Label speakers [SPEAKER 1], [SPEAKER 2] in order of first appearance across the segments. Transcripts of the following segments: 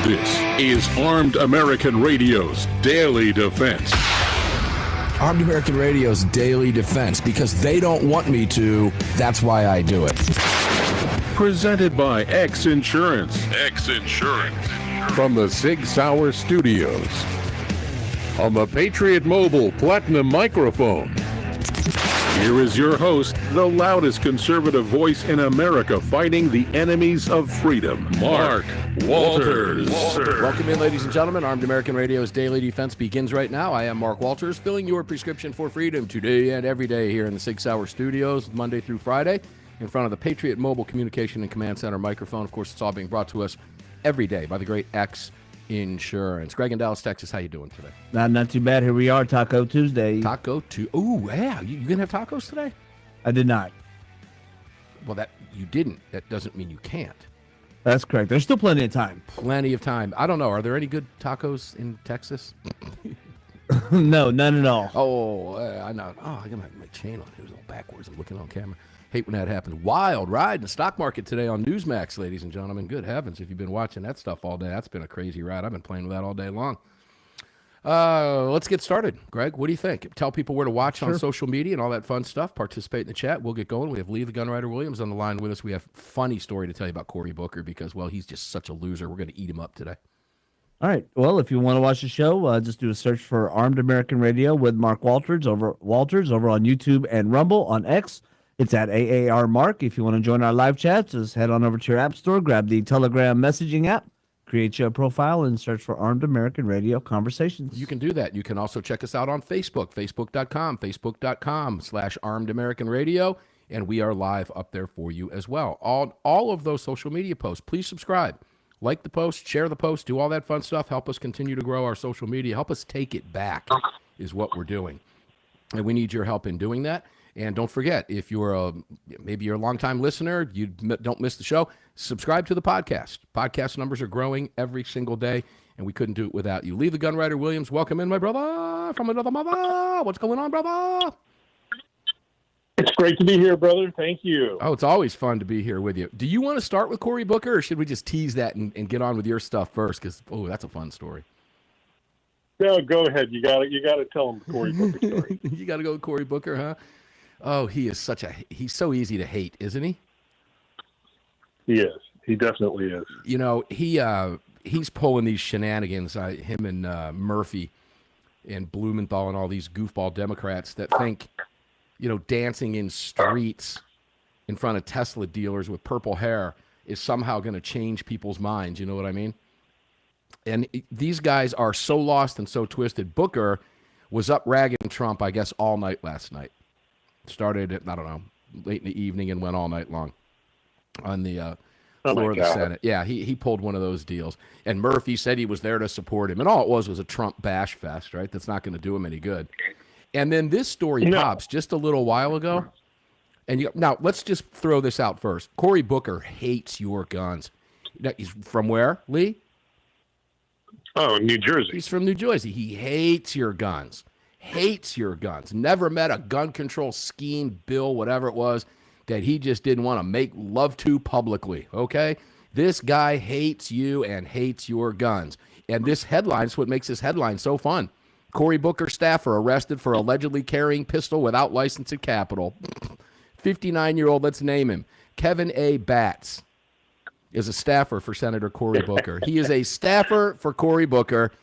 [SPEAKER 1] This is Armed American Radio's Daily Defense.
[SPEAKER 2] Armed American Radio's Daily Defense, because they don't want me to, that's why I do it.
[SPEAKER 1] Presented by X Insurance. X Insurance. From the Sig Sauer Studios. On the Patriot Mobile Platinum microphone. Here is your host, the loudest conservative voice in America fighting the enemies of freedom, Mark Walters.
[SPEAKER 2] Welcome in, ladies and gentlemen. Armed American Radio's Daily Defense begins right now. I am Mark Walters, filling your prescription for freedom today and every day here in the Sig Sauer Studios, Monday through Friday, in front of the Patriot Mobile Communication and Command Center microphone. Of course, it's all being brought to us every day by the great X Insurance. Greg in Dallas, Texas, how you doing today?
[SPEAKER 3] Not too bad. Here we are, Taco Tuesday.
[SPEAKER 2] Taco Tuesday. Oh, yeah. You gonna have tacos today?
[SPEAKER 3] I did not.
[SPEAKER 2] Well, that you didn't. That doesn't mean you can't.
[SPEAKER 3] That's correct. There's still plenty of time.
[SPEAKER 2] Plenty of time. I don't know. Are there any good tacos in Texas?
[SPEAKER 3] No, none at all.
[SPEAKER 2] Oh, I know. Oh, I got my chain on. It was all backwards. I'm looking on camera. Hate when that happens. Wild ride in the stock market today on Newsmax, ladies and gentlemen. Good heavens, if you've been watching that stuff all day, that's been a crazy ride. I've been playing with that all day long. Let's get started. Greg, what do you think? Tell people where to watch on social media and all that fun stuff. Participate in the chat. We'll get going. We have Lee the Gunrider Williams on the line with us. We have a funny story to tell you about Cory Booker because, well, he's just such a loser. We're going to eat him up today.
[SPEAKER 3] All right. Well, if you want to watch the show, just do a search for Armed American Radio with Mark Walters over on YouTube and Rumble on X. It's at AAR Mark. If you want to join our live chat, just head on over to your app store, grab the Telegram messaging app, create your profile, and search for Armed American Radio Conversations.
[SPEAKER 2] You can do that. You can also check us out on Facebook, facebook.com/Armed American Radio, and we are live up there for you as well. All of those social media posts, please subscribe. Like the post, share the post, do all that fun stuff. Help us continue to grow our social media. Help us take it back is what we're doing. And we need your help in doing that. And don't forget, if you're maybe you're a longtime listener, you don't miss the show, subscribe to the podcast. Podcast numbers are growing every single day, and we couldn't do it without you. Lee the Gunrider Williams, welcome in, my brother, from another mother. What's going on, brother?
[SPEAKER 4] It's great to be here, brother. Thank you.
[SPEAKER 2] Oh, it's always fun to be here with you. Do you want to start with Cory Booker, or should we just tease that and get on with your stuff first? Because, that's a fun story.
[SPEAKER 4] No, go ahead. You got to tell them the Cory Booker story.
[SPEAKER 2] You got to go with Cory Booker, huh? Oh, he's so easy to hate, isn't he?
[SPEAKER 4] He is. He definitely is.
[SPEAKER 2] You know, he's pulling these shenanigans, him and Murphy and Blumenthal and all these goofball Democrats that think, dancing in streets in front of Tesla dealers with purple hair is somehow going to change people's minds. You know what I mean? And these guys are so lost and so twisted. Booker was up ragging Trump, I guess, all night last night. Started at, late in the evening and went all night long on the floor of the Senate. Yeah, he pulled one of those deals. And Murphy said he was there to support him. And all it was a Trump bash fest, right? That's not going to do him any good. And then this story pops just a little while ago. And now, let's just throw this out first. Cory Booker hates your guns. He's from where, Lee?
[SPEAKER 4] Oh, New Jersey.
[SPEAKER 2] He's from New Jersey. He hates your guns. Hates your guns. Never met a gun control scheme, bill, whatever it was, that he just didn't want to make love to publicly, okay? This guy hates you and hates your guns. And this headline is what makes this headline so fun. Cory Booker staffer arrested for allegedly carrying pistol without license at Capitol. 59-year-old, let's name him. Kevin A. Batts is a staffer for Senator Cory Booker. He is a staffer for Cory Booker,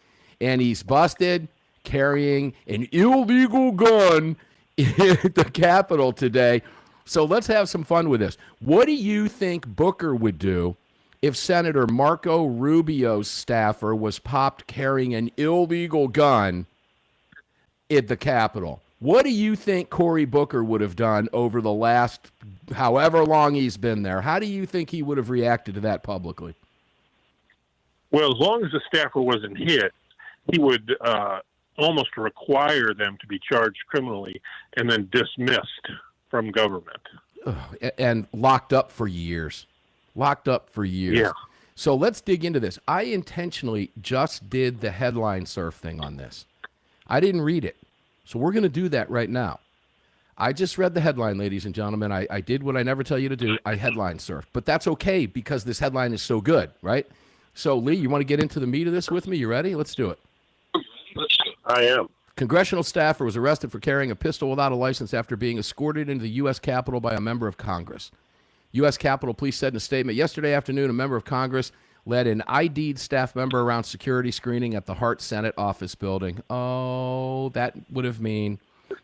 [SPEAKER 2] and he's busted carrying an illegal gun at the Capitol today. So let's have some fun with this. What do you think Booker would do if Senator Marco Rubio's staffer was popped carrying an illegal gun at the Capitol? What do you think Cory Booker would have done over the last however long he's been there? How do you think he would have reacted to that publicly?
[SPEAKER 4] Well, as long as the staffer wasn't hit, he would almost require them to be charged criminally and then dismissed from government.
[SPEAKER 2] And locked up for years. Yeah. So let's dig into this. I intentionally just did the headline surf thing on this. I didn't read it. So we're going to do that right now. I just read the headline, ladies and gentlemen. I did what I never tell you to do. I headline surfed. But that's okay because this headline is so good, right? So, Lee, you want to get into the meat of this with me? You ready? Let's do it.
[SPEAKER 4] I am.
[SPEAKER 2] Congressional staffer was arrested for carrying a pistol without a license after being escorted into the U.S. Capitol by a member of Congress. U.S. Capitol Police said in a statement yesterday afternoon a member of Congress led an ID'd staff member around security screening at the Hart Senate office building. Oh, that would mean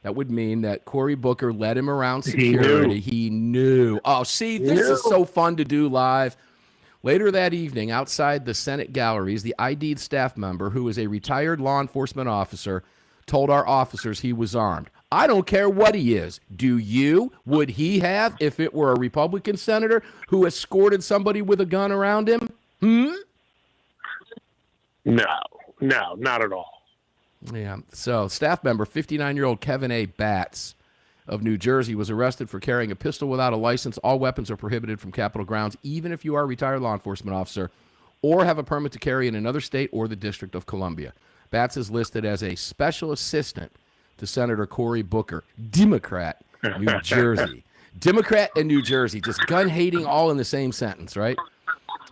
[SPEAKER 2] that Cory Booker led him around security. He knew. Oh, see, this is so fun to do live. Later that evening, outside the Senate galleries, the ID'd staff member, who is a retired law enforcement officer, told our officers he was armed. I don't care what he is. Do you? Would he have if it were a Republican senator who escorted somebody with a gun around him?
[SPEAKER 4] No, not at all.
[SPEAKER 2] Yeah. So, staff member, 59-year-old Kevin A. Batts of New Jersey, was arrested for carrying a pistol without a license. All weapons are prohibited from Capitol grounds, even if you are a retired law enforcement officer or have a permit to carry in another state or the District of Columbia. Batts is listed as a special assistant to Senator Cory Booker, Democrat, New Jersey. Democrat and New Jersey, just gun-hating all in the same sentence, right?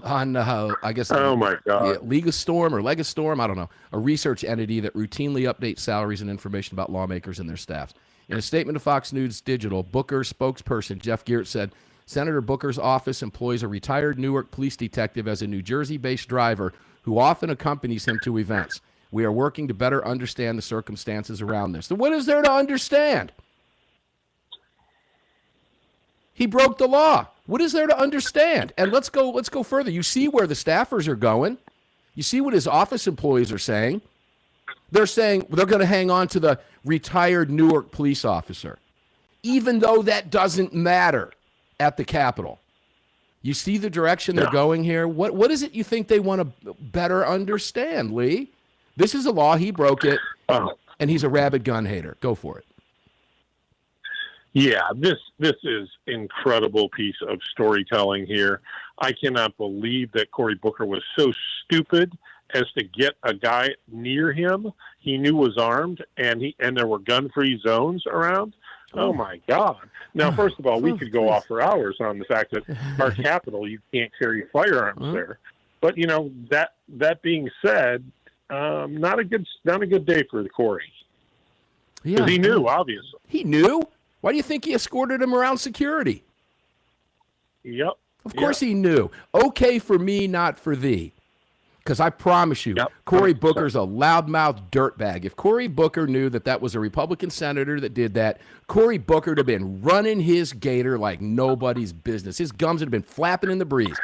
[SPEAKER 2] On, I guess,
[SPEAKER 4] oh my God,
[SPEAKER 2] Legistorm or Legistorm, I don't know, a research entity that routinely updates salaries and information about lawmakers and their staffs. In a statement to Fox News Digital, Booker's spokesperson, Jeff Geert, said, Senator Booker's office employs a retired Newark police detective as a New Jersey-based driver who often accompanies him to events. We are working to better understand the circumstances around this. So what is there to understand? He broke the law. What is there to understand? And let's go further. You see where the staffers are going. You see what his office employees are saying. They're saying they're going to hang on to the retired Newark police officer, even though that doesn't matter at the Capitol. You see the direction they're going here? What is it you think they want to better understand, Lee? This is a law. He broke it, and he's a rabid gun hater. Go for it.
[SPEAKER 4] Yeah, this is incredible piece of storytelling here. I cannot believe that Cory Booker was so stupid as to get a guy near him he knew was armed, and there were gun-free zones around. Oh my God! Now, first of all, we could go off for hours on the fact that our Capitol, you can't carry firearms there. But that being said, not a good day for Cory.
[SPEAKER 2] Yeah,
[SPEAKER 4] he knew, obviously.
[SPEAKER 2] He knew. Why do you think he escorted him around security?
[SPEAKER 4] Yep.
[SPEAKER 2] Of course he knew. Okay for me, not for thee. Because I promise you, Cory Booker's a loudmouth dirtbag. If Cory Booker knew that was a Republican senator that did that, Cory Booker would have been running his gator like nobody's business. His gums would have been flapping in the breeze.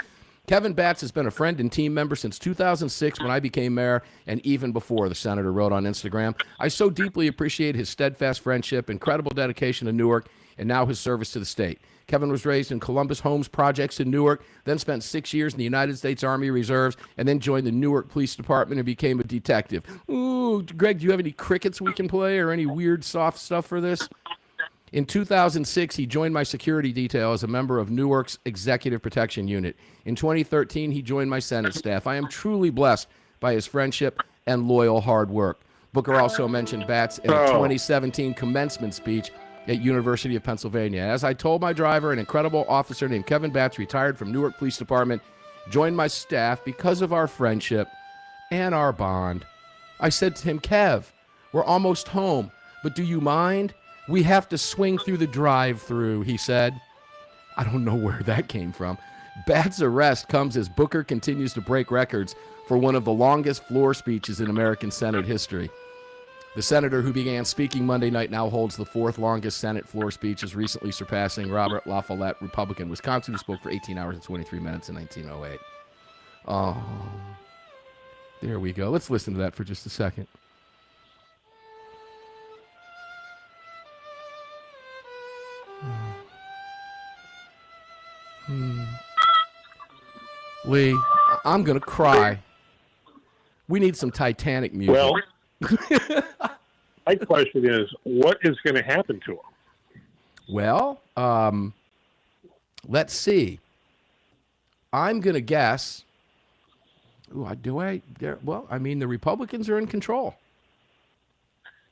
[SPEAKER 2] Kevin Batts has been a friend and team member since 2006 when I became mayor, and even before, the senator wrote on Instagram. I so deeply appreciate his steadfast friendship, incredible dedication to Newark, and now his service to the state. Kevin was raised in Columbus Homes Projects in Newark, then spent 6 years in the United States Army Reserves, and then joined the Newark Police Department and became a detective. Ooh, Greg, do you have any crickets we can play or any weird soft stuff for this? In 2006, he joined my security detail as a member of Newark's Executive Protection Unit. In 2013, he joined my Senate staff. I am truly blessed by his friendship and loyal hard work. Booker also mentioned Batts in a 2017 commencement speech at University of Pennsylvania. As I told my driver, an incredible officer named Kevin Batts, retired from Newark Police Department, joined my staff because of our friendship and our bond. I said to him, Kev, we're almost home, but do you mind? We have to swing through the drive-through, he said. I don't know where that came from. Batts' arrest comes as Booker continues to break records for one of the longest floor speeches in American Senate history. The senator who began speaking Monday night now holds the fourth longest Senate floor speeches, recently surpassing Robert La Follette, Republican, Wisconsin, who spoke for 18 hours and 23 minutes in 1908. Oh, there we go. Let's listen to that for just a second. Lee, I'm going to cry. We need some Titanic music.
[SPEAKER 4] Well, my question is, what is going to happen to him?
[SPEAKER 2] Well, let's see. I'm going to guess. Well, I mean, the Republicans are in control.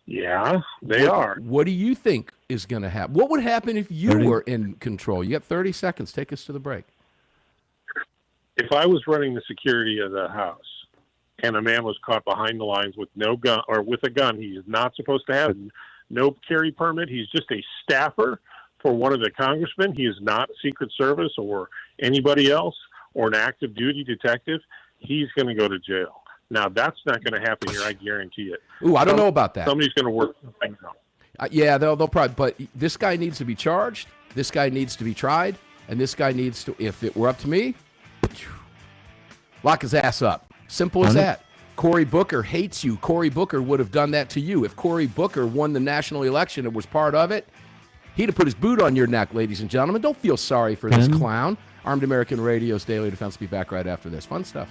[SPEAKER 4] Yeah, they are.
[SPEAKER 2] What do you think is going to happen? What would happen if you were in control? You got 30 seconds. Take us to the break.
[SPEAKER 4] If I was running the security of the house and a man was caught behind the lines with no gun or with a gun he's not supposed to have, no carry permit, he's just a staffer for one of the congressmen, he is not Secret Service or anybody else or an active duty detective, he's going to go to jail. Now, that's not going to happen here, I guarantee it.
[SPEAKER 2] Ooh, I don't know about that.
[SPEAKER 4] Somebody's going to work something out.
[SPEAKER 2] Yeah, they'll probably, but this guy needs to be charged, this guy needs to be tried, and this guy needs to, if it were up to me, lock his ass up. Simple as that. Cory Booker hates you. Cory Booker would have done that to you. If Cory Booker won the national election and was part of it, he'd have put his boot on your neck, ladies and gentlemen. Don't feel sorry for this clown. Armed American Radio's Daily Defense will be back right after this. Fun stuff.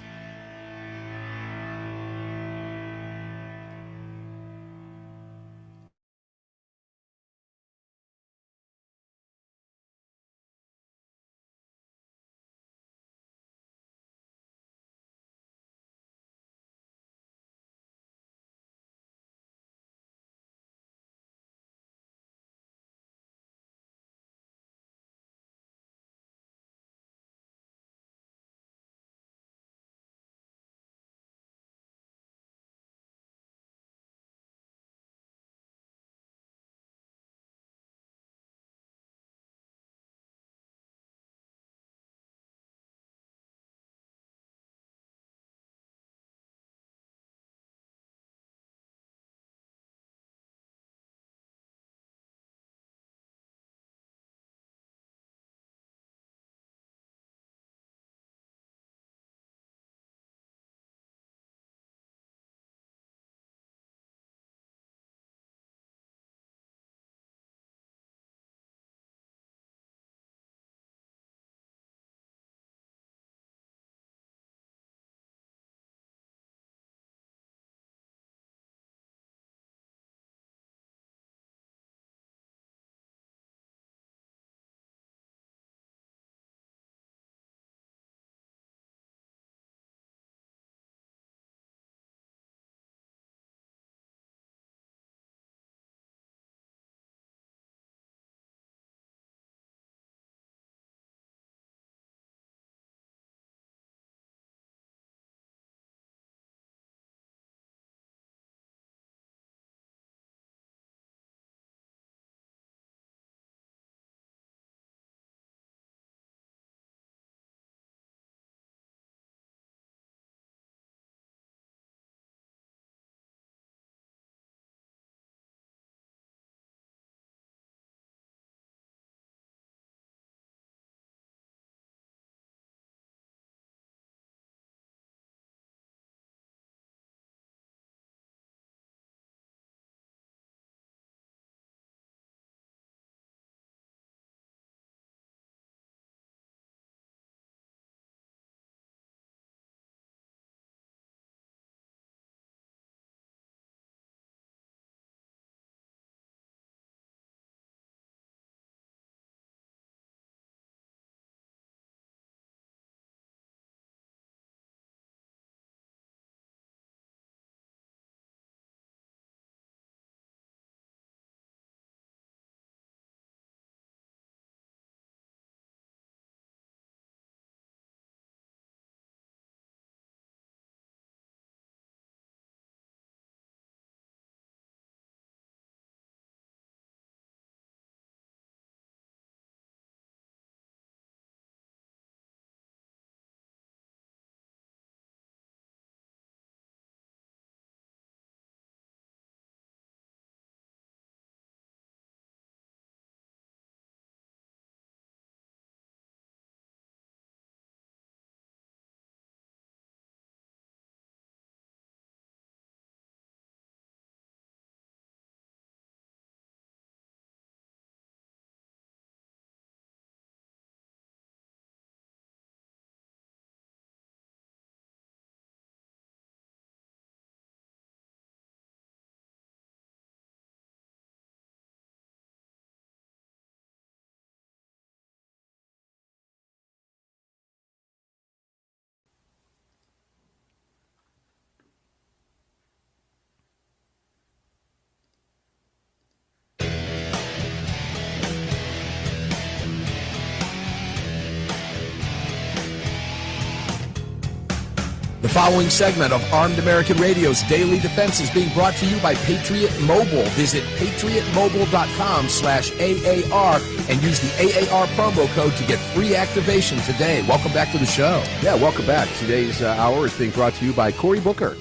[SPEAKER 5] The following segment of Armed American Radio's Daily Defense is being brought to you by Patriot Mobile. Visit patriotmobile.com/AAR and use the AAR promo code to get free activation today. Welcome back to the show.
[SPEAKER 2] Yeah, welcome back. Today's hour is being brought to you by Cory Booker.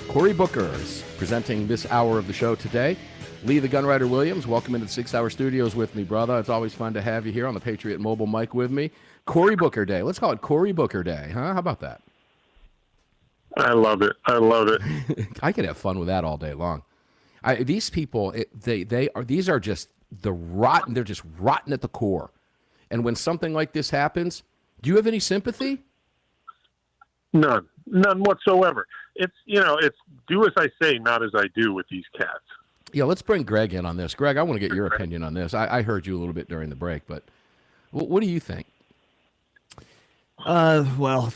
[SPEAKER 2] Cory Booker is presenting this hour of the show today. Lee the Gunwriter Williams, welcome into the 6 Hour Studios with me, brother. It's always fun to have you here on the Patriot Mobile mic with me. Cory Booker Day. Let's call it Cory Booker Day, huh? How about that?
[SPEAKER 4] I love it. I love it.
[SPEAKER 2] I could have fun with that all day long. These people, these are just the rotten. They're just rotten at the core. And when something like this happens, do you have any sympathy?
[SPEAKER 4] None whatsoever. It's do as I say, not as I do with these cats.
[SPEAKER 2] Yeah, let's bring Greg in on this. Greg, I want to get your opinion on this. I heard you a little bit during the break, but what do you think?
[SPEAKER 3] Well,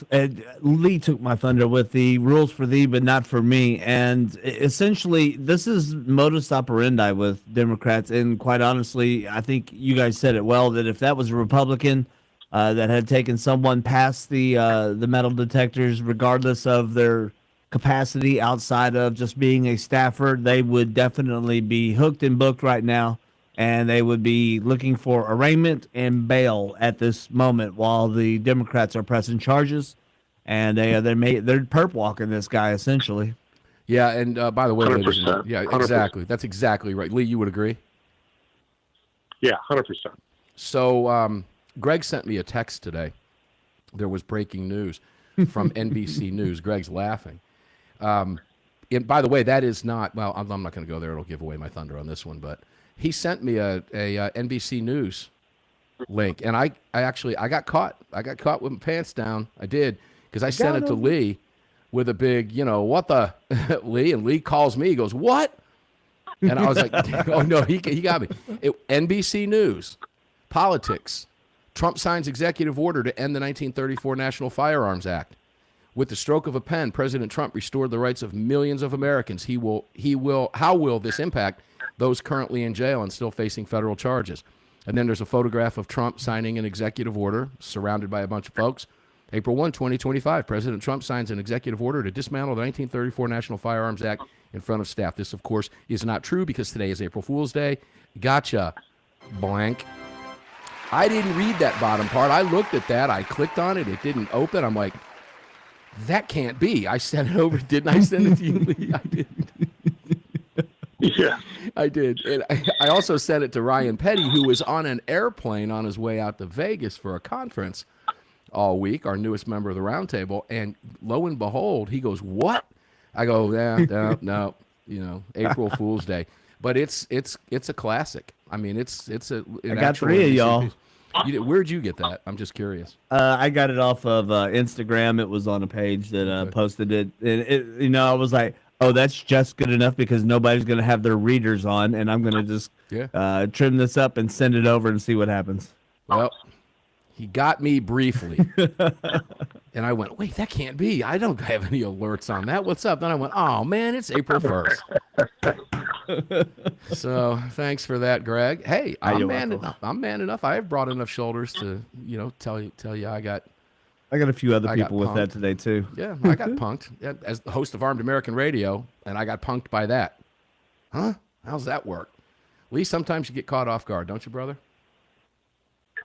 [SPEAKER 3] Lee took my thunder with the rules for thee, but not for me. And essentially, this is modus operandi with Democrats. And quite honestly, I think you guys said it well, that if that was a Republican that had taken someone past the metal detectors, regardless of their capacity outside of just being a staffer, they would definitely be hooked and booked right now. And they would be looking for arraignment and bail at this moment while the Democrats are pressing charges, and they're perp walking this guy essentially.
[SPEAKER 2] Yeah, and by the way,
[SPEAKER 4] 100%.
[SPEAKER 2] Yeah, exactly. 100%. That's exactly right. Lee, you would agree?
[SPEAKER 4] Yeah, 100%.
[SPEAKER 2] So Greg sent me a text today. There was breaking news from NBC News. Greg's laughing. And by the way, that is not. Well, I'm not going to go there. It'll give away my thunder on this one, but. He sent me a NBC News link, and I got caught. I got caught with my pants down. I did, because I sent it to Lee with a big, what the, Lee, and Lee calls me. He goes, what? And I was like, oh, no, he got me. NBC News, politics. Trump signs executive order to end the 1934 National Firearms Act. With the stroke of a pen, President Trump restored the rights of millions of Americans. How will this impact those currently in jail and still facing federal charges? And then there's a photograph of Trump signing an executive order surrounded by a bunch of folks. April 1, 2025, President Trump signs an executive order to dismantle the 1934 National Firearms Act in front of staff. This, of course, is not true because today is April Fool's Day. Gotcha, blank. I didn't read that bottom part. I looked at that. I clicked on it. It didn't open. I'm like, that can't be. I sent it over. Didn't I send it to you, Lee? I didn't.
[SPEAKER 4] Yeah,
[SPEAKER 2] I did. And I also sent it to Ryan Petty, who was on an airplane on his way out to Vegas for a conference all week, our newest member of the roundtable. And lo and behold, he goes, what? I go, no, April Fool's Day. But it's a classic. I mean, it's I
[SPEAKER 3] got three of y'all.
[SPEAKER 2] Where'd you get that? I'm just curious.
[SPEAKER 3] I got it off of Instagram. It was on a page that posted it. And I was like, oh, that's just good enough because nobody's going to have their readers on, and I'm going to just trim this up and send it over and see what happens.
[SPEAKER 2] Well, he got me briefly. And I went, wait, that can't be. I don't have any alerts on that. What's up? Then I went, oh, man, it's April 1st. So thanks for that, Greg. Hey, I'm man enough. I have brought enough shoulders to, tell you I got
[SPEAKER 3] a few other people with that today, too.
[SPEAKER 2] Yeah, I got punked as the host of Armed American Radio, and I got punked by that. Huh? How's that work? Lee, sometimes you get caught off guard, don't you, brother?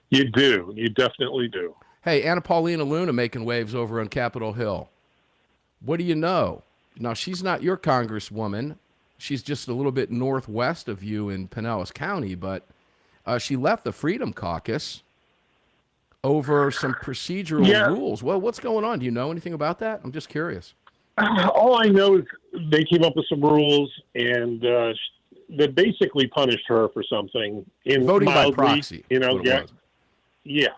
[SPEAKER 4] You do. You definitely do.
[SPEAKER 2] Hey, Anna Paulina Luna making waves over on Capitol Hill. What do you know? Now, she's not your congresswoman. She's just a little bit northwest of you in Pinellas County, but she left the Freedom Caucus over some procedural rules. Well, what's going on? Do you know anything about that? I'm just curious.
[SPEAKER 4] All I know is they came up with some rules, and they basically punished her for something.
[SPEAKER 2] Voting by proxy.
[SPEAKER 4] Yeah.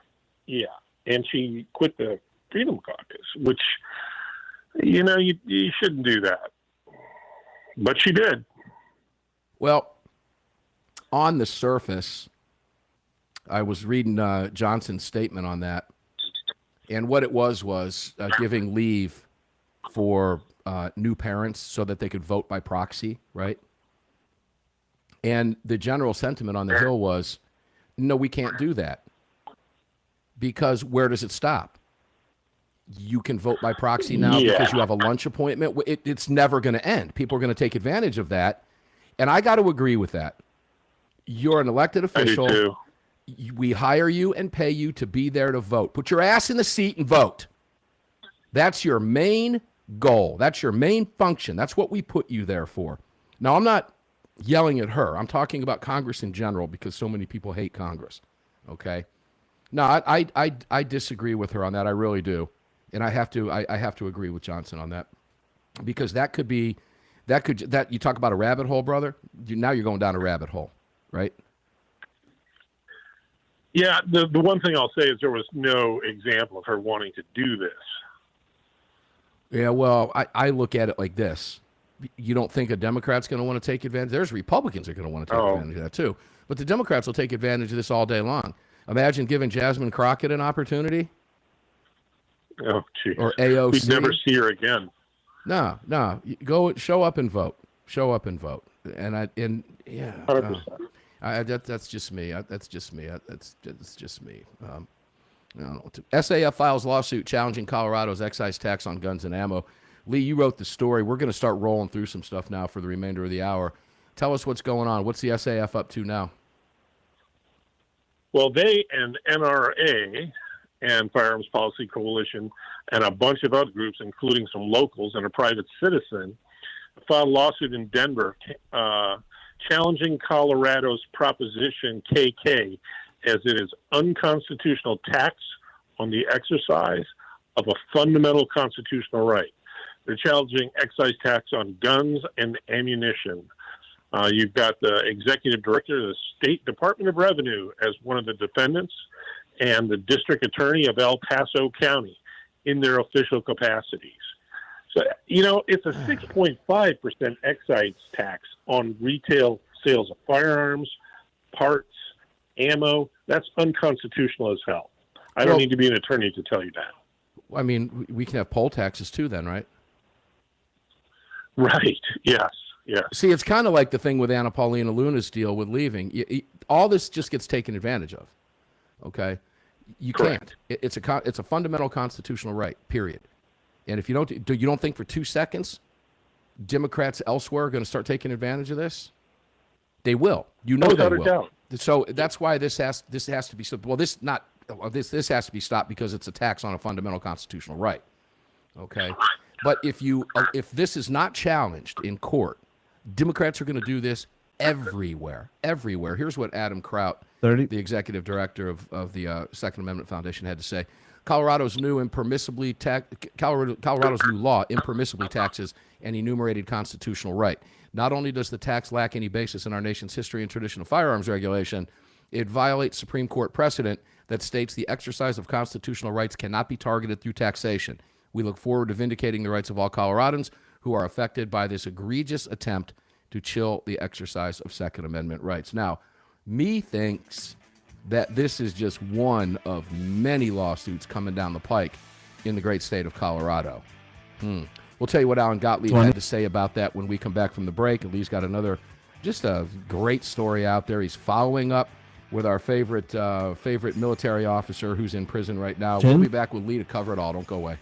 [SPEAKER 4] And she quit the Freedom Caucus, which, you shouldn't do that. But she did.
[SPEAKER 2] Well, on the surface, I was reading Johnson's statement on that, and what it was giving leave for new parents so that they could vote by proxy, right? And the general sentiment on the Hill was, no, we can't do that. Because where does it stop? you can vote by proxy now because you have a lunch appointment. It's never going to end. People are going to take advantage of that. And I got to agree with that. You're an elected official.
[SPEAKER 4] I do too.
[SPEAKER 2] We hire you and pay you to be there to vote. Put your ass in the seat and vote. That's your main goal. That's your main function. That's what we put you there for. Now, I'm not yelling at her. I'm talking about Congress in general because so many people hate Congress. Okay? No, I disagree with her on that. I really do. And I have to agree with Johnson on that. Because that you talk about a rabbit hole, brother. Now you're going down a rabbit hole, right?
[SPEAKER 4] Yeah, the one thing I'll say is there was no example of her wanting to do this.
[SPEAKER 2] Yeah, well, I look at it like this. You don't think a Democrat's going to want to take advantage? There's Republicans are going to want to take advantage of that too. But the Democrats will take advantage of this all day long. Imagine giving Jasmine Crockett an opportunity.
[SPEAKER 4] Oh, geez.
[SPEAKER 2] Or AOC.
[SPEAKER 4] We'd never see her again.
[SPEAKER 2] No. Go show up and vote. Show up and vote. And yeah.
[SPEAKER 4] 100%.
[SPEAKER 2] That's just me. That's just me. That's just me. I don't know. SAF files lawsuit challenging Colorado's excise tax on guns and ammo. Lee, you wrote the story. We're going to start rolling through some stuff now for the remainder of the hour. Tell us what's going on. What's the SAF up to now?
[SPEAKER 4] Well, they and NRA and Firearms Policy Coalition and a bunch of other groups, including some locals and a private citizen, filed a lawsuit in Denver challenging Colorado's Proposition KK as it is unconstitutional tax on the exercise of a fundamental constitutional right. They're challenging excise tax on guns and ammunition. You've got the executive director of the State Department of Revenue as one of the defendants and the district attorney of El Paso County in their official capacities. So, it's a 6.5% excise tax on retail sales of firearms, parts, ammo. That's unconstitutional as hell. I don't need to be an attorney to tell you that.
[SPEAKER 2] I mean, we can have poll taxes too then, right?
[SPEAKER 4] Right. Yes. Yes.
[SPEAKER 2] See, it's kind of like the thing with Anna Paulina Luna's deal with leaving. All this just gets taken advantage of. Okay? You
[SPEAKER 4] Correct.
[SPEAKER 2] can't. It's a fundamental constitutional right, period. And if you don't think for 2 seconds Democrats elsewhere are going to start taking advantage of this? They will. They will.
[SPEAKER 4] Doubt.
[SPEAKER 2] So that's why this has to be stopped. Well, this has to be stopped because it's a tax on a fundamental constitutional right. Okay? But if this is not challenged in court, Democrats are going to do this everywhere. Everywhere. Here's what Adam Kraut, the executive director of the Second Amendment Foundation, had to say. Colorado's new law impermissibly taxes an enumerated constitutional right. Not only does the tax lack any basis in our nation's history and tradition of firearms regulation, it violates Supreme Court precedent that states the exercise of constitutional rights cannot be targeted through taxation. We look forward to vindicating the rights of all Coloradans who are affected by this egregious attempt to chill the exercise of Second Amendment rights. Now, me thinks that this is just one of many lawsuits coming down the pike in the great state of Colorado. We'll tell you what Alan Gottlieb had to say about that when we come back from the break. And Lee's got just a great story out there. He's following up with our favorite military officer who's in prison right now. We'll be back with Lee to cover it all. Don't go away.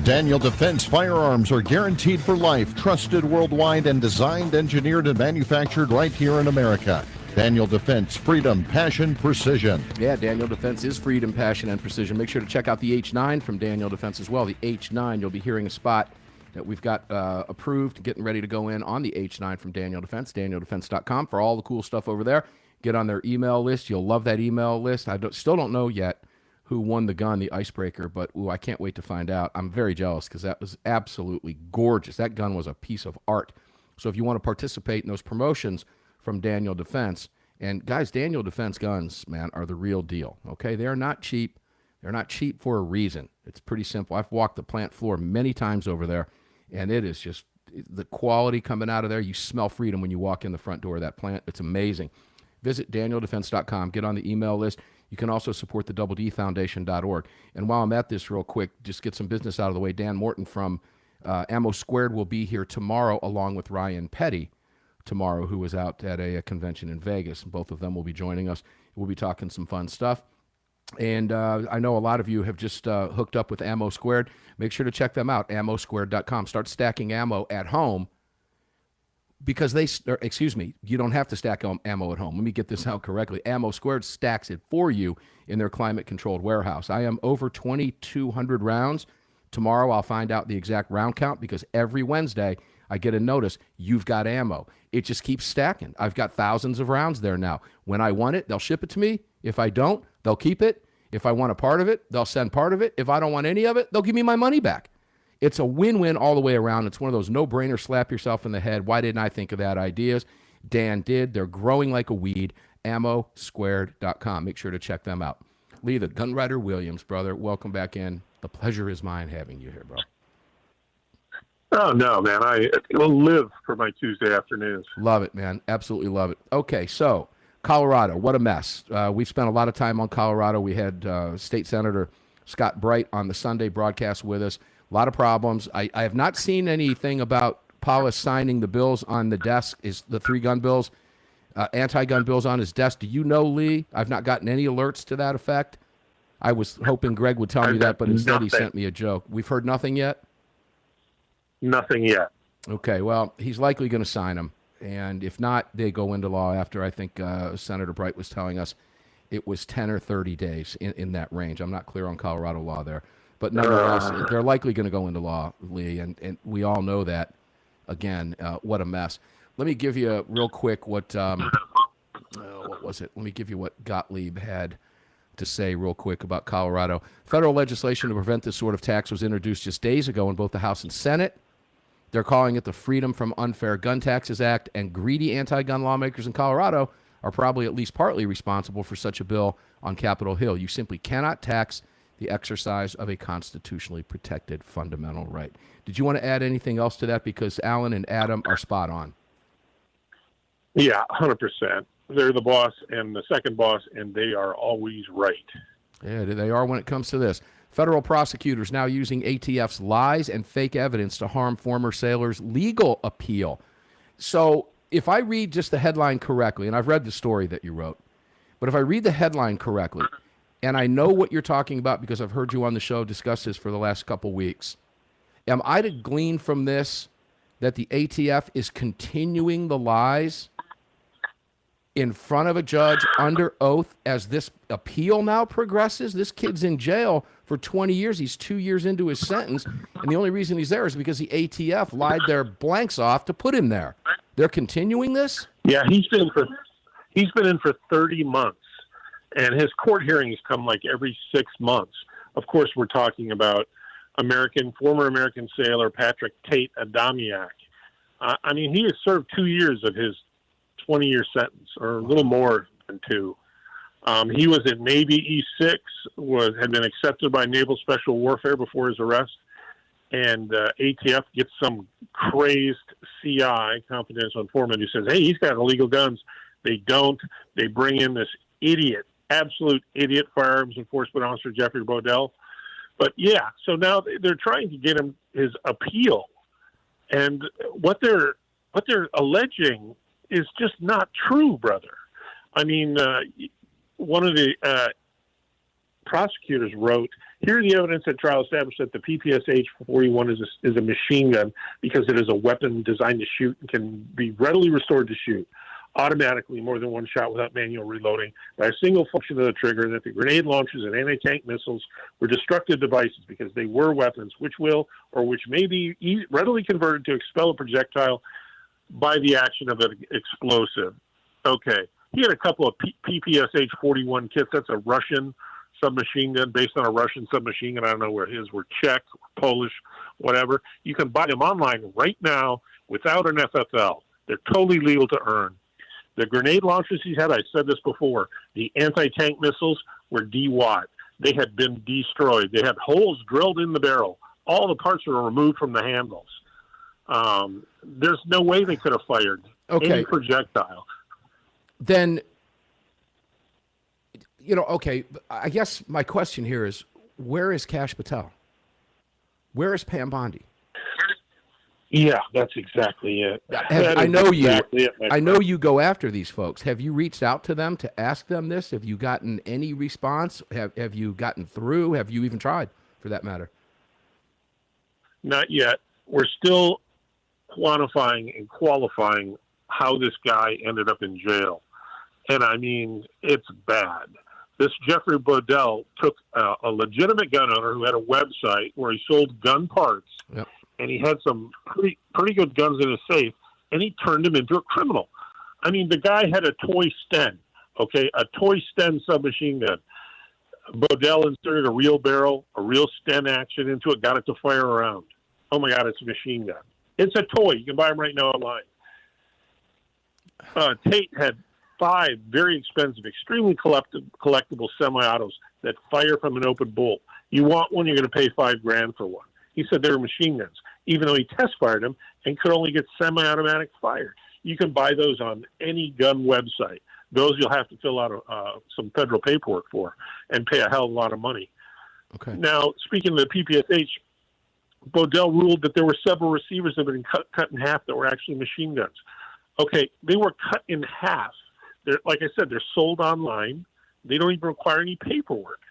[SPEAKER 6] Daniel Defense firearms are guaranteed for life, trusted worldwide, and designed, engineered, and manufactured right here in America. Daniel Defense, freedom, passion, precision.
[SPEAKER 2] Yeah, Daniel Defense is freedom, passion, and precision. Make sure to check out the H9 from Daniel Defense as well. The H9, you'll be hearing a spot that we've got approved, getting ready to go in on the H9 from Daniel Defense, danieldefense.com for all the cool stuff over there. Get on their email list. You'll love that email list. I still don't know yet who won the gun, the Icebreaker, but I can't wait to find out. I'm very jealous because that was absolutely gorgeous. That gun was a piece of art. So if you want to participate in those promotions from Daniel Defense, and guys, Daniel Defense guns, man, are the real deal, okay? They're not cheap. They're not cheap for a reason. It's pretty simple. I've walked the plant floor many times over there, and it is just the quality coming out of there. You smell freedom when you walk in the front door of that plant. It's amazing. Visit danieldefense.com. Get on the email list. You can also support the DoubleDFoundation.org. And while I'm at this real quick, just get some business out of the way. Dan Morton from Ammo Squared will be here tomorrow along with Ryan Petty tomorrow, who is out at a convention in Vegas. Both of them will be joining us. We'll be talking some fun stuff. And I know a lot of you have just hooked up with Ammo Squared. Make sure to check them out, ammosquared.com. Start stacking ammo at home because you don't have to stack ammo at home. Let me get this out correctly. Ammo Squared stacks it for you in their climate-controlled warehouse. I am over 2,200 rounds. Tomorrow I'll find out the exact round count because every Wednesday I get a notice, you've got ammo. It just keeps stacking. I've got thousands of rounds there now. When I want it, they'll ship it to me. If I don't, they'll keep it. If I want a part of it, they'll send part of it. If I don't want any of it, they'll give me my money back. It's a win-win all the way around. It's one of those no-brainer, slap yourself in the head. Why didn't I think of that ideas? Dan did. They're growing like a weed. ammosquared.com. Make sure to check them out. Lee, the Gunwriter Williams, brother, welcome back in. The pleasure is mine having you here, bro.
[SPEAKER 4] Oh, no, man. I will live for my Tuesday afternoons.
[SPEAKER 2] Love it, man. Absolutely love it. Okay, so Colorado, what a mess. We've spent a lot of time on Colorado. We had State Senator Scott Bright on the Sunday broadcast with us. A lot of problems. I have not seen anything about Paulus signing the bills on the desk, is the 3-gun bills, anti-gun bills on his desk. Do you know, Lee? I've not gotten any alerts to that effect. I was hoping Greg would tell me that, but instead he sent me a joke. We've heard nothing yet?
[SPEAKER 4] Nothing yet.
[SPEAKER 2] Okay, well, he's likely going to sign them. And if not, they go into law after, I think Senator Bright was telling us it was 10 or 30 days in that range. I'm not clear on Colorado law there. But nonetheless, they're likely going to go into law, Lee, and we all know that. Again, what a mess. Let me give you real quick what was it? Let me give you what Gottlieb had to say real quick about Colorado. Federal legislation to prevent this sort of tax was introduced just days ago in both the House and Senate. They're calling it the Freedom from Unfair Gun Taxes Act, and greedy anti-gun lawmakers in Colorado are probably at least partly responsible for such a bill on Capitol Hill. You simply cannot tax the exercise of a constitutionally protected fundamental right. Did you want to add anything else to that? Because Alan and Adam are spot on.
[SPEAKER 4] Yeah, 100%. They're the boss and the second boss, and they are always right.
[SPEAKER 2] Yeah, they are when it comes to this. Federal prosecutors now using ATF's lies and fake evidence to harm former sailors' legal appeal. So if I read just the headline correctly, and I've read the story that you wrote, but if I read the headline correctly, and I know what you're talking about because I've heard you on the show discuss this for the last couple weeks, am I to glean from this that the ATF is continuing the lies in front of a judge under oath as this appeal now progresses? This kid's in jail for 20 years. He's 2 years into his sentence, and the only reason he's there is because the ATF lied their blanks off to put him there. They're continuing this?
[SPEAKER 4] Yeah, he's been in for 30 months, and his court hearings come like every 6 months. Of course, we're talking about former American sailor Patrick Tate Adamiak. I mean, he has served 2 years of his 20-year sentence, or a little more than 2. He was at Navy E6, had been accepted by Naval Special Warfare before his arrest, and ATF gets some crazed CI, confidential informant, who says, hey, he's got illegal guns. They don't. They bring in this idiot, absolute idiot, firearms enforcement officer, Jeffrey Bodell. But, yeah, so now they're trying to get him his appeal. And what they're alleging is just not true, brother. I mean, one of the prosecutors wrote, here the evidence at trial established that the PPSH-41 is a machine gun because it is a weapon designed to shoot and can be readily restored to shoot automatically more than one shot without manual reloading by a single function of the trigger, and that the grenade launchers and anti-tank missiles were destructive devices because they were weapons which will or which may be readily converted to expel a projectile by the action of an explosive. Okay. He had a couple of PPSH-41 kits. That's a Russian submachine gun based on a Russian submachine gun. I don't know where his were, Czech, Polish, whatever. You can buy them online right now without an FFL. They're totally legal to earn. The grenade launchers he had, I said this before, the anti-tank missiles were DWAT. They had been destroyed. They had holes drilled in the barrel. All the parts were removed from the handles. There's no way they could have fired any projectile.
[SPEAKER 2] Then, okay, I guess my question here is, where is Kash Patel? Where is Pam Bondi?
[SPEAKER 4] Yeah, that's exactly it.
[SPEAKER 2] I know you go after these folks. Have you reached out to them to ask them this? Have you gotten any response? Have you gotten through? Have you even tried, for that matter?
[SPEAKER 4] Not yet. We're still quantifying and qualifying how this guy ended up in jail. And I mean, it's bad. This Jeffrey Bodell took a legitimate gun owner who had a website where he sold gun parts.
[SPEAKER 2] Yep.
[SPEAKER 4] And he had some pretty good guns in his safe, and he turned him into a criminal. I mean, the guy had a toy Sten, okay, a toy Sten submachine gun. Bodell inserted a real barrel, a real Sten action into it, got it to fire around. Oh, my God, it's a machine gun. It's a toy. You can buy them right now online. Tate had 5 very expensive, extremely collectible semi-autos that fire from an open bolt. You want one, you're going to pay $5,000 for one. He said they were machine guns, even though he test fired them and could only get semi-automatic fire. You can buy those on any gun website. Those you'll have to fill out some federal paperwork for and pay a hell of a lot of money.
[SPEAKER 2] Okay.
[SPEAKER 4] Now, speaking of the PPSH, Bodell ruled that there were several receivers that had been cut in half that were actually machine guns. Okay, they were cut in half. Like I said, they're sold online. They don't even require any paperwork.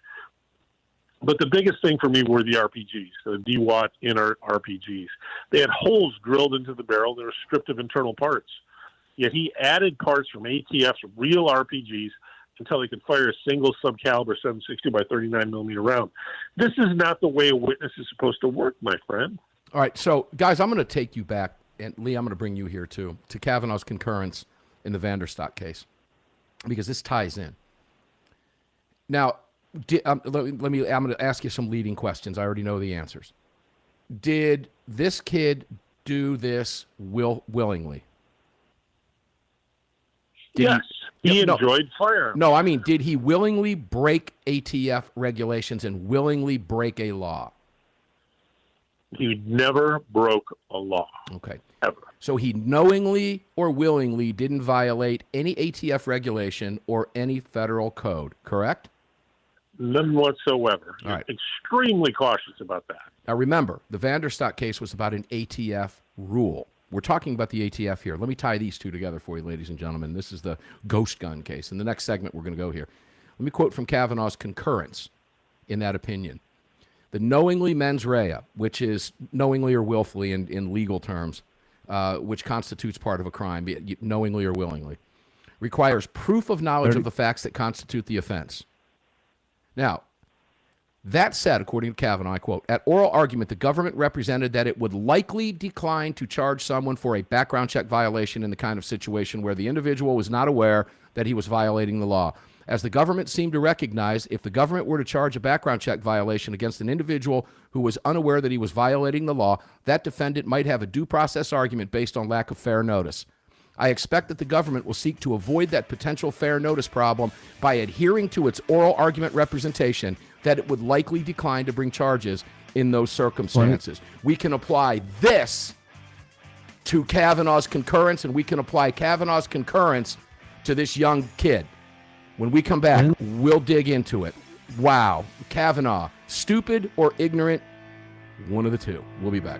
[SPEAKER 4] But the biggest thing for me were the RPGs, the DWAT inert RPGs. They had holes drilled into the barrel. They were stripped of internal parts. Yet he added parts from ATF's real RPGs until he could fire a single subcaliber 7.62 by 39 millimeter round. This is not the way a witness is supposed to work, my friend.
[SPEAKER 2] All right, so guys, I'm going to take you back, and Lee, I'm going to bring you here too, to Kavanaugh's concurrence in the Vanderstock case, because this ties in. Now, I'm going to ask you some leading questions. I already know the answers. Did this kid do this willingly?
[SPEAKER 4] Yes. He enjoyed firearms.
[SPEAKER 2] No, I mean, did he willingly break ATF regulations and willingly break a law?
[SPEAKER 4] He never broke a law.
[SPEAKER 2] Okay.
[SPEAKER 4] Ever.
[SPEAKER 2] So he knowingly or willingly didn't violate any ATF regulation or any federal code, correct?
[SPEAKER 4] None whatsoever.
[SPEAKER 2] All right.
[SPEAKER 4] Extremely cautious about that.
[SPEAKER 2] Now remember, the Vanderstock case was about an ATF rule. We're talking about the ATF here. Let me tie these two together for you, ladies and gentlemen. This is the ghost gun case. In the next segment, we're going to go here. Let me quote from Kavanaugh's concurrence in that opinion. The knowingly mens rea, which is knowingly or willfully in legal terms, which constitutes part of a crime, be it knowingly or willingly, requires proof of knowledge of the facts that constitute the offense. Now, that said, according to Kavanaugh, I quote, at oral argument, the government represented that it would likely decline to charge someone for a background check violation in the kind of situation where the individual was not aware that he was violating the law. As the government seemed to recognize, if the government were to charge a background check violation against an individual who was unaware that he was violating the law, that defendant might have a due process argument based on lack of fair notice. I expect that the government will seek to avoid that potential fair notice problem by adhering to its oral argument representation that it would likely decline to bring charges in those circumstances. We can apply this to Kavanaugh's concurrence, and we can apply Kavanaugh's concurrence to this young kid. When we come back, we'll dig into it. Wow. Kavanaugh, stupid or ignorant? One of the two. We'll be back.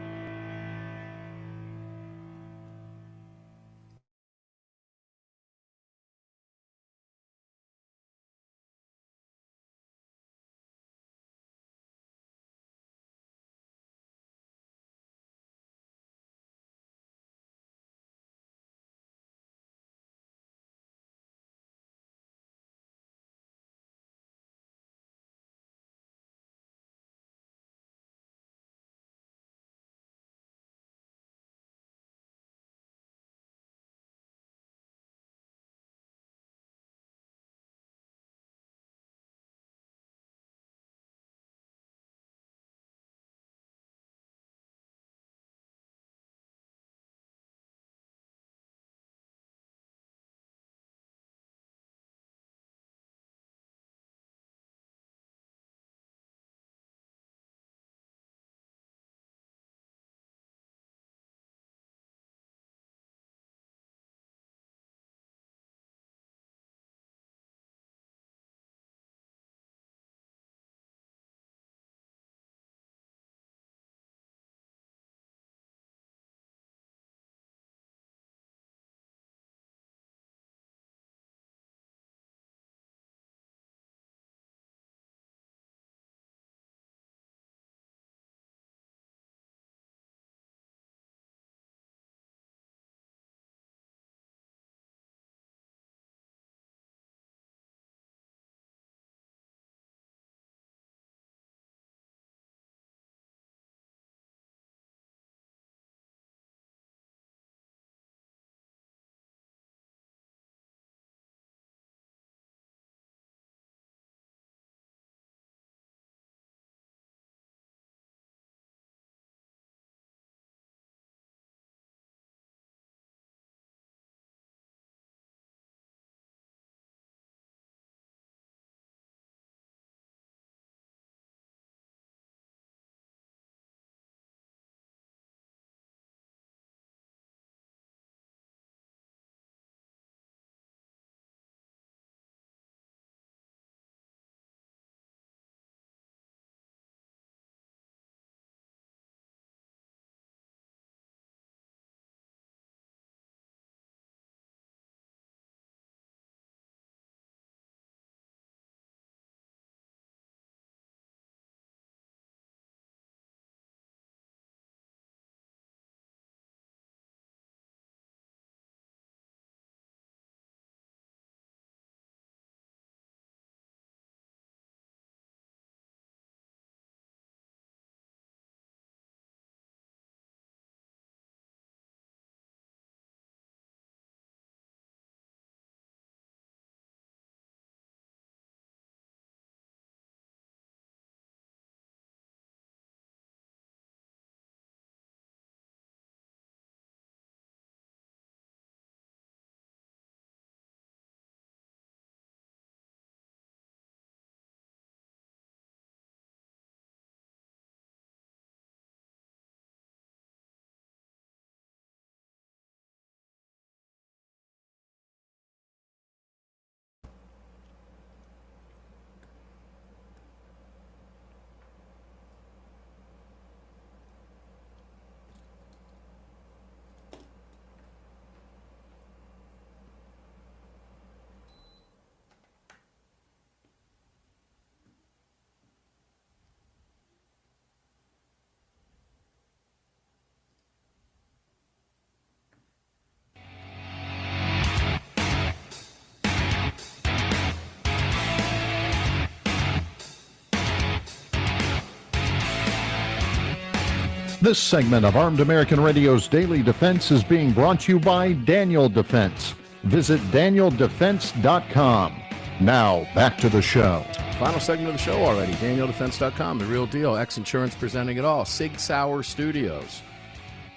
[SPEAKER 6] This segment of Armed American Radio's Daily Defense is being brought to you by Daniel Defense. Visit DanielDefense.com. Now, back to the show.
[SPEAKER 2] Final segment of the show already. DanielDefense.com, the real deal. X Insurance presenting it all. Sig Sauer Studios.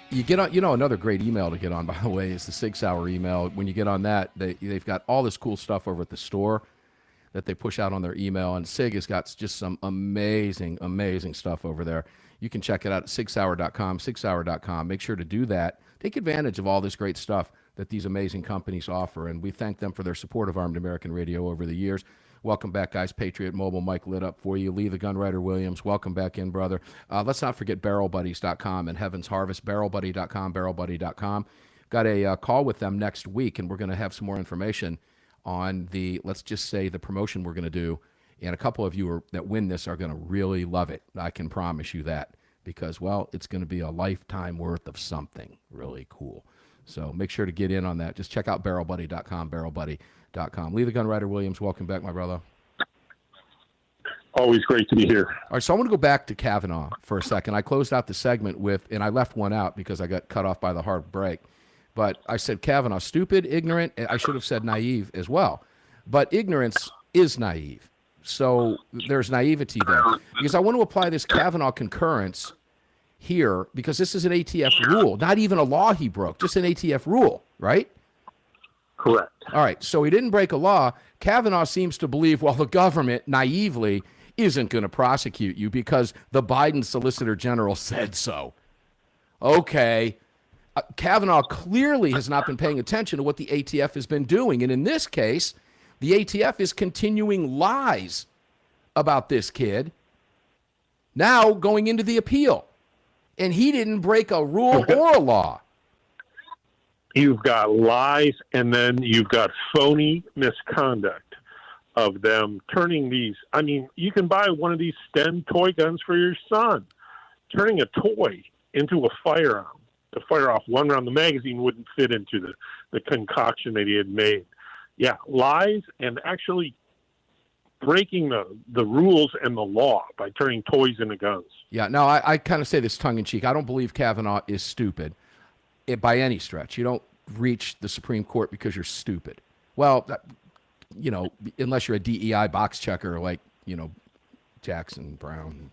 [SPEAKER 2] You get on, another great email to get on, by the way, is the Sig Sauer email. When you get on that, they've got all this cool stuff over at the store that they push out on their email. And Sig has got just some amazing, amazing stuff over there. You can check it out at sigsauer.com, sigsauer.com. Make sure to do that. Take advantage of all this great stuff that these amazing companies offer, and we thank them for their support of Armed American Radio over the years. Welcome back, guys. Patriot Mobile, Mike lit up for you. Lee the Gunwriter Williams, welcome back in, brother. Let's not forget BarrelBuddies.com and Heaven's Harvest, BarrelBuddy.com, BarrelBuddy.com. Got a call with them next week, and we're going to have some more information on let's just say, the promotion we're going to do. And a couple of you that win this are going to really love it. I can promise you that because, well, it's going to be a lifetime worth of something really cool. So make sure to get in on that. Just check out BarrelBuddy.com, BarrelBuddy.com. Lee the Gunwriter Williams, welcome back, my brother.
[SPEAKER 4] Always great to be here.
[SPEAKER 2] All right, so I want to go back to Kavanaugh for a second. I closed out the segment with, and I left one out because I got cut off by the hard break. But I said Kavanaugh, stupid, ignorant. I should have said naive as well. But ignorance is naive. So there's naivety there. Because I want to apply this Kavanaugh concurrence here because this is an ATF rule, not even a law he broke, just an ATF rule, right?
[SPEAKER 4] Correct.
[SPEAKER 2] All right, so he didn't break a law. Kavanaugh seems to believe, well, the government naively isn't going to prosecute you because the Biden Solicitor General said so. Okay. Kavanaugh clearly has not been paying attention to what the ATF has been doing. And in this case, the ATF is continuing lies about this kid, now going into the appeal. And he didn't break a rule or a law.
[SPEAKER 4] You've got lies, and then you've got phony misconduct of them turning these. I mean, you can buy one of these Sten toy guns for your son. Turning a toy into a firearm to fire off one round. The magazine wouldn't fit into the concoction that he had made. Yeah, lies and actually breaking the rules and the law by turning toys into guns.
[SPEAKER 2] Yeah, now I kind of say this tongue-in-cheek. I don't believe Kavanaugh is stupid by any stretch. You don't reach the Supreme Court because you're stupid. Well, unless you're a DEI box checker like, Jackson Brown,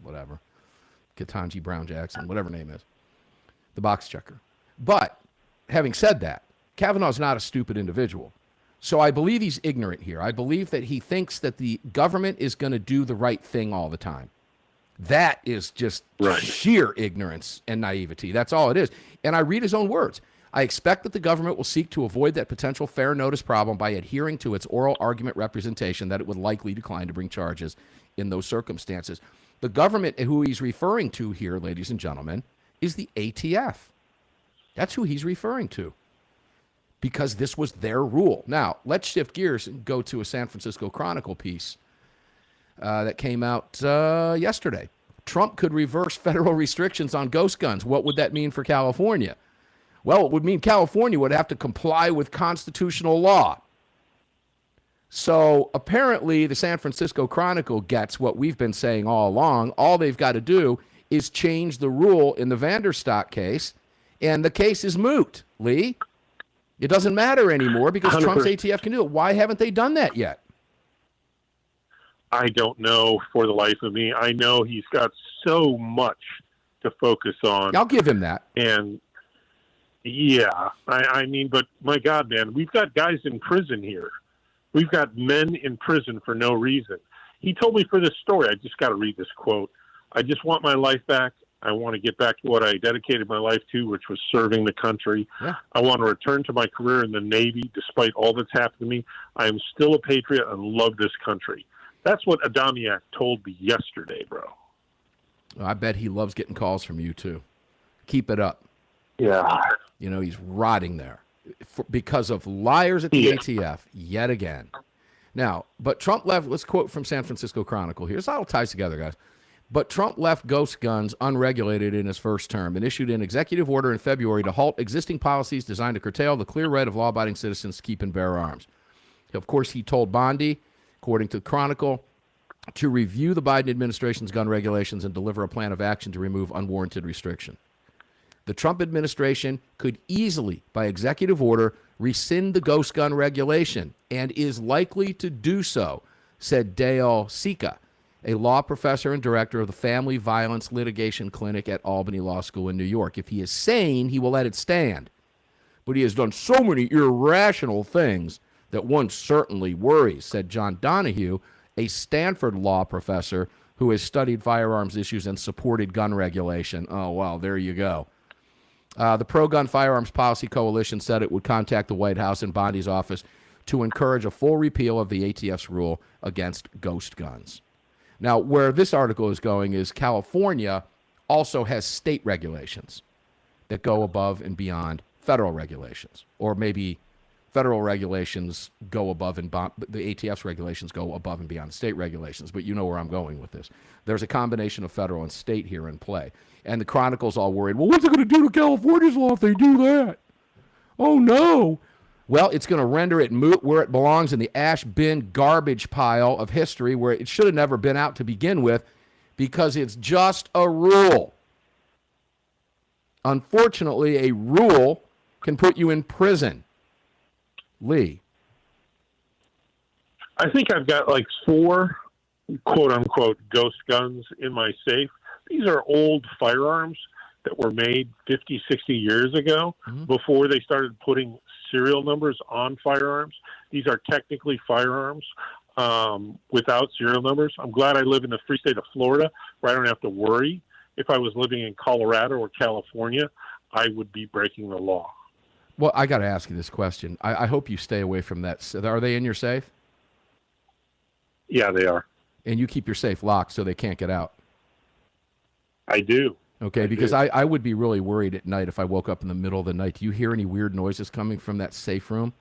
[SPEAKER 2] whatever. Ketanji Brown Jackson, whatever name is. The box checker. But having said that, Kavanaugh's not a stupid individual. So I believe he's ignorant here. I believe that he thinks that the government is going to do the right thing all the time. That is just sheer ignorance and naivety. That's all it is. And I read his own words. I expect that the government will seek to avoid that potential fair notice problem by adhering to its oral argument representation that it would likely decline to bring charges in those circumstances. The government who he's referring to here, ladies and gentlemen, is the ATF. That's who he's referring to, because this was their rule. Now, let's shift gears and go to a San Francisco Chronicle piece that came out yesterday. Trump could reverse federal restrictions on ghost guns. What would that mean for California? Well, it would mean California would have to comply with constitutional law. So apparently the San Francisco Chronicle gets what we've been saying all along. All they've got to do is change the rule in the Vanderstock case, and the case is moot, Lee. It doesn't matter anymore because 100%. Trump's ATF can do it. Why haven't they done that yet?
[SPEAKER 4] I don't know for the life of me. I know he's got so much to focus on.
[SPEAKER 2] I'll give him that.
[SPEAKER 4] And, yeah, I mean, but my God, man, we've got guys in prison here. We've got men in prison for no reason. He told me for this story, I just got to read this quote. I just want my life back. I want to get back to what I dedicated my life to, which was serving the country. Yeah. I want to return to my career in the Navy. Despite all that's happened to me, I am still a patriot and love this country. That's what Adamiak told me yesterday, bro.
[SPEAKER 2] I bet he loves getting calls from you, too. Keep it up.
[SPEAKER 4] Yeah.
[SPEAKER 2] He's rotting there because of liars at the ATF yet again. Now, but Trump left, let's quote from San Francisco Chronicle here. This all ties together, guys. But Trump left ghost guns unregulated in his first term and issued an executive order in February to halt existing policies designed to curtail the clear right of law-abiding citizens to keep and bear arms. Of course, he told Bondi, according to the Chronicle, to review the Biden administration's gun regulations and deliver a plan of action to remove unwarranted restriction. The Trump administration could easily, by executive order, rescind the ghost gun regulation and is likely to do so, said Dale Sika, a law professor and director of the Family Violence Litigation Clinic at Albany Law School in New York. If he is sane, he will let it stand. But he has done so many irrational things that one certainly worries, said John Donahue, a Stanford law professor who has studied firearms issues and supported gun regulation. Oh, wow, there you go. The Pro-Gun Firearms Policy Coalition said it would contact the White House and Bondi's office to encourage a full repeal of the ATF's rule against ghost guns. Now, where this article is going is California also has state regulations that go above and beyond federal regulations, or maybe federal regulations go above and beyond, the ATF's regulations go above and beyond state regulations, but you know where I'm going with this. There's a combination of federal and state here in play. And the Chronicle's all worried, well, what's it going to do to California's law if they do that? Oh, no. Well, it's going to render it moot where it belongs in the ash bin garbage pile of history where it should have never been out to begin with because it's just a rule. Unfortunately, a rule can put you in prison. Lee.
[SPEAKER 4] I think I've got like 4 quote-unquote ghost guns in my safe. These are old firearms that were made 50, 60 years ago before they started putting serial numbers on firearms. These are technically firearms without serial numbers. I'm glad I live in the free state of Florida where I don't have to worry. If I was living in Colorado or California, I would be breaking the law.
[SPEAKER 2] Well, I got to ask you this question. I hope you stay away from that. Are they in your safe?
[SPEAKER 4] Yeah, they are.
[SPEAKER 2] And you keep your safe locked so they can't get out?
[SPEAKER 4] I do.
[SPEAKER 2] Okay, because I would be really worried at night if I woke up in the middle of the night. Do you hear any weird noises coming from that safe room?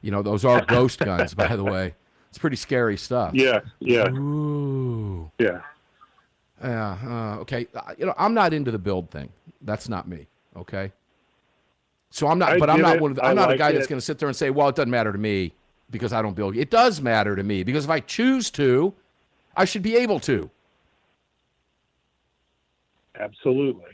[SPEAKER 2] You know, those are ghost guns, by the way. It's pretty scary stuff.
[SPEAKER 4] Yeah, yeah.
[SPEAKER 2] Ooh.
[SPEAKER 4] Yeah.
[SPEAKER 2] Okay. You know, I'm not into the build thing. That's not me. Okay. So I'm not. I'm not a guy that's going to sit there and say, "Well, it doesn't matter to me because I don't build." It does matter to me because if I choose to, I should be able to.
[SPEAKER 4] Absolutely.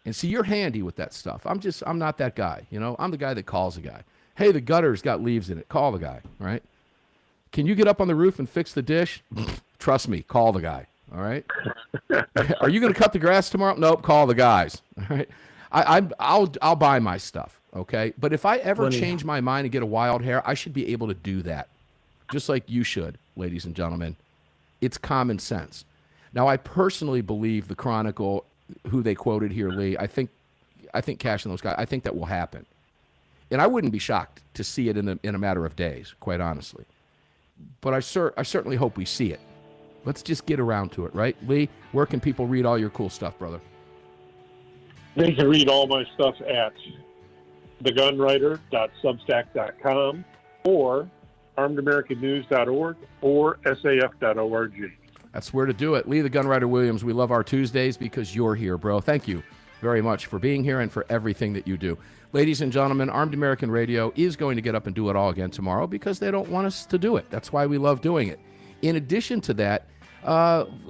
[SPEAKER 2] And see, you're handy with that stuff. I'm not that guy. You know, I'm the guy that calls a guy. Hey, the gutter's got leaves in it. Call the guy. All right. Can you get up on the roof and fix the dish? Trust me. Call the guy. All right. Are you going to cut the grass tomorrow? Nope. Call the guys. All right. I'll buy my stuff. Okay. But if I ever change my mind and get a wild hair, I should be able to do that. Just like you should, ladies and gentlemen. It's common sense. Now, I personally believe the Chronicle, who they quoted here, Lee, I think Cash and those guys, I think that will happen. And I wouldn't be shocked to see it in a matter of days, quite honestly. But I certainly hope we see it. Let's just get around to it, right? Lee, where can people read all your cool stuff, brother?
[SPEAKER 4] They can read all my stuff at thegunwriter.substack.com or armedamericannews.org or saf.org.
[SPEAKER 2] That's where to do it. Lee the Gunwriter Williams, we love our Tuesdays because you're here, bro. Thank you very much for being here and for everything that you do. Ladies and gentlemen, Armed American Radio is going to get up and do it all again tomorrow because they don't want us to do it. That's why we love doing it. In addition to that,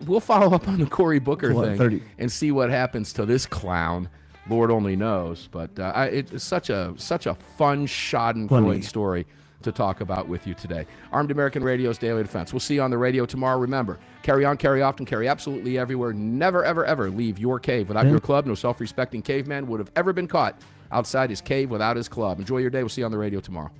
[SPEAKER 2] we'll follow up on the Cory Booker thing and see what happens to this clown. Lord only knows. But it's such a fun schadenfreude story to talk about with you today. Armed American Radio's Daily Defense. We'll see you on the radio tomorrow. Remember, carry on, carry often, carry absolutely everywhere. Never, ever, ever leave your cave. Without your club, no self-respecting caveman would have ever been caught outside his cave without his club. Enjoy your day. We'll see you on the radio tomorrow.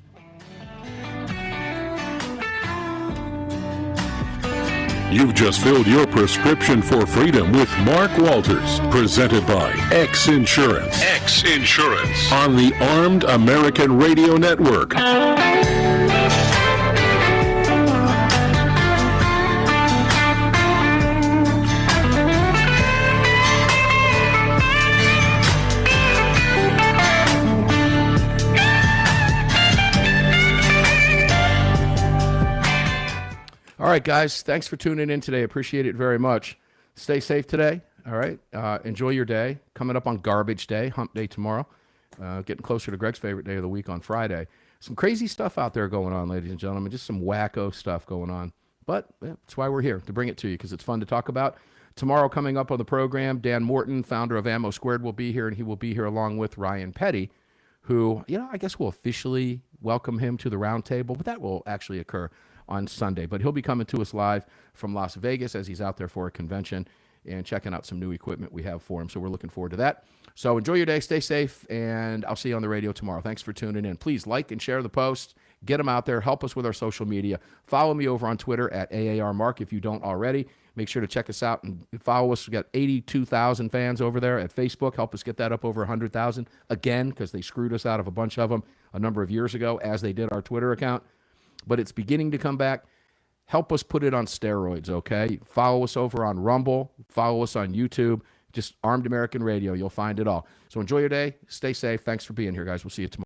[SPEAKER 1] You've just filled your prescription for freedom with Mark Walters, presented by X Insurance. X Insurance on the Armed American Radio Network.
[SPEAKER 2] All right, guys, thanks for tuning in today. Appreciate it very much. Stay safe today, all right? Enjoy your day. Coming up on Garbage Day, Hump Day tomorrow. Getting closer to Greg's favorite day of the week on Friday. Some crazy stuff out there going on, ladies and gentlemen. Just some wacko stuff going on But that's why we're here, to bring it to you, because it's fun to talk about. Tomorrow, coming up on the program, Dan Morton, founder of Ammo Squared, will be here, and he will be here along with Ryan Petty, who, I guess we'll officially welcome him to the roundtable, but that will actually occur on Sunday. But he'll be coming to us live from Las Vegas as he's out there for a convention and checking out some new equipment we have for him. So we're looking forward to that. So enjoy your day, stay safe, and I'll see you on the radio tomorrow. Thanks for tuning in. Please like and share the post. Get them out there. Help us with our social media. Follow me over on Twitter at AARMark if you don't already. Make sure to check us out and follow us. We've got 82,000 fans over there at Facebook. Help us get that up over 100,000 again, because they screwed us out of a bunch of them a number of years ago, as they did our Twitter account. But it's beginning to come back. Help us put it on steroids, okay? Follow us over on Rumble. Follow us on YouTube. Just Armed American Radio. You'll find it all. So enjoy your day. Stay safe. Thanks for being here, guys. We'll see you tomorrow.